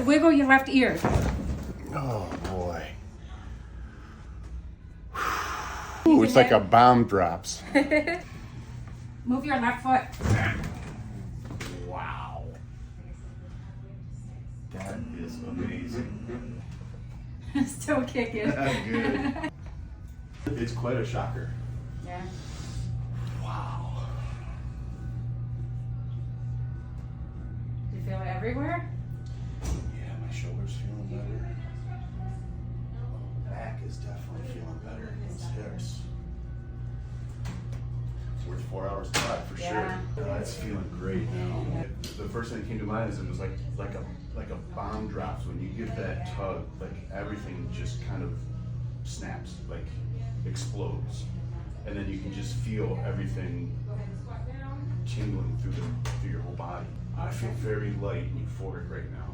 good. Wiggle your left ear. Oh boy. Ooh, it's like a bomb drops. Move your left foot. Wow. That is amazing. Still kicking. Good. It's quite a shocker. Yeah. Wow. Do you feel it everywhere? Yeah, my shoulder's feeling better. Back is definitely feeling better. Those hips. It's worth 4 hours drive for Yeah. sure. It's feeling great now. The first thing that came to mind is it was like a bomb drops when you give that tug. Like everything just kind of snaps, like explodes, and then you can just feel everything tingling through your whole body. I feel very light and euphoric right now.